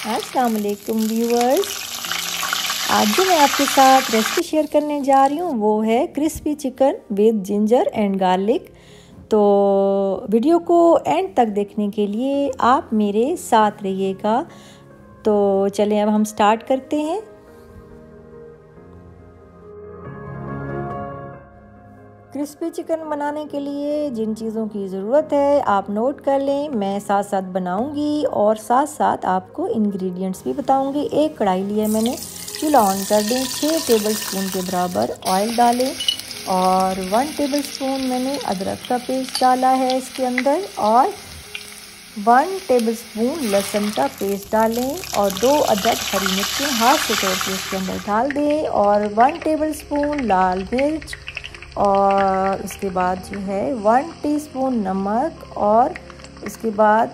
अस्सलाम वालेकुम व्यूअर्स। आज जो मैं आपके साथ रेसिपी शेयर करने जा रही हूँ वो है crispy chicken with ginger and garlic. तो वीडियो को एंड तक देखने के लिए आप मेरे साथ रहिएगा। तो चलें अब हम स्टार्ट करते हैं। क्रिस्पी चिकन बनाने के लिए जिन चीज़ों की ज़रूरत है आप नोट कर लें, मैं साथ साथ बनाऊंगी और साथ साथ आपको इंग्रेडिएंट्स भी बताऊंगी। एक कढ़ाई लिया मैंने, चूल्हा ऑन कर दें, 6 टेबलस्पून के बराबर ऑयल डालें और 1 टेबलस्पून मैंने अदरक का पेस्ट डाला है इसके अंदर और 1 टेबलस्पून लहसुन का पेस्ट डालें और 2 अदरक हरी मिर्चें हाथ से तोड़ के इसके अंदर डाल दें और 1 टेबलस्पून लाल मिर्च और उसके बाद जो है 1 टीस्पून नमक और उसके बाद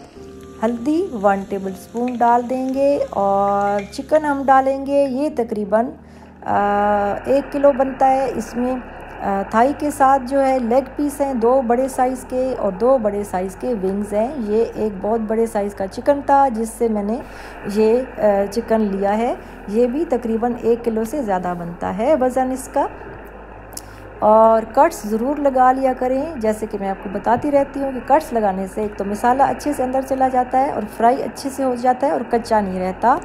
हल्दी 1 टेबलस्पून डाल देंगे और चिकन हम डालेंगे। ये तकरीबन 1 किलो बनता है। इसमें थाई के साथ जो है लेग पीस हैं 2 बड़े साइज़ के और 2 बड़े साइज़ के विंग्स हैं। ये एक बहुत बड़े साइज़ का चिकन था जिससे मैंने ये चिकन लिया है। ये भी तकरीबन 1 किलो से ज़्यादा बनता है वज़न इसका। और कट्स ज़रूर लगा लिया करें, जैसे कि मैं आपको बताती रहती हूँ कि कट्स लगाने से एक तो मसाला अच्छे से अंदर चला जाता है और फ्राई अच्छे से हो जाता है और कच्चा नहीं रहता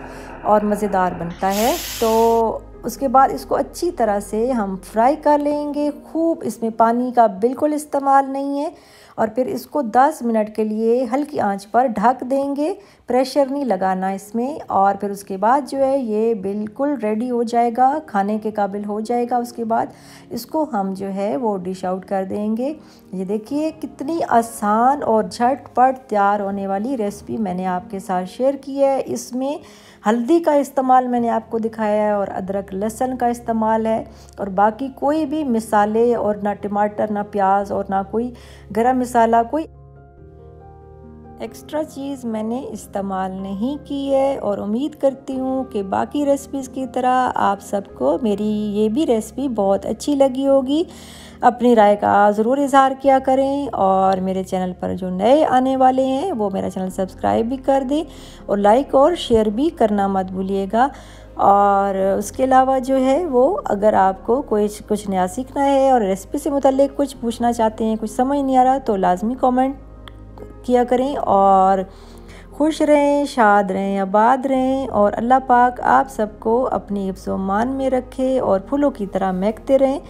और मज़ेदार बनता है। तो उसके बाद इसको अच्छी तरह से हम फ्राई कर लेंगे। खूब इसमें पानी का बिल्कुल इस्तेमाल नहीं है और फिर इसको 10 मिनट के लिए हल्की आंच पर ढक देंगे, प्रेशर नहीं लगाना इसमें। और फिर उसके बाद जो है ये बिल्कुल रेडी हो जाएगा, खाने के काबिल हो जाएगा। उसके बाद इसको हम जो है वो डिश आउट कर देंगे। ये देखिए कितनी आसान और झटपट तैयार होने वाली रेसिपी मैंने आपके साथ शेयर की है। इसमें हल्दी का इस्तेमाल मैंने आपको दिखाया है और अदरक लहसुन का इस्तेमाल है और बाकी कोई भी मसाले और ना टमाटर ना प्याज और ना कोई गरम मसाला, कोई एक्स्ट्रा चीज़ मैंने इस्तेमाल नहीं की है। और उम्मीद करती हूँ कि बाकी रेसिपीज़ की तरह आप सबको मेरी ये भी रेसिपी बहुत अच्छी लगी होगी। अपनी राय का ज़रूर इज़हार किया करें और मेरे चैनल पर जो नए आने वाले हैं वो मेरा चैनल सब्सक्राइब भी कर दें और लाइक और शेयर भी करना मत भूलिएगा। और उसके अलावा जो है वो अगर आपको कुछ नया सीखना है और रेसिपी से मुताल्लिक़ कुछ पूछना चाहते हैं, कुछ समझ नहीं आ रहा, तो लाजमी कमेंट किया करें। और खुश रहें, शाद रहें, आबाद रहें और अल्लाह पाक आप सबको अपनी हिफ्ज़-ओ-मान में रखे और फूलों की तरह महकते रहें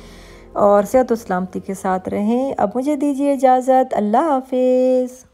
और सेहत और सलामती के साथ रहें। अब मुझे दीजिए इजाज़त। अल्लाह हाफ़िज़।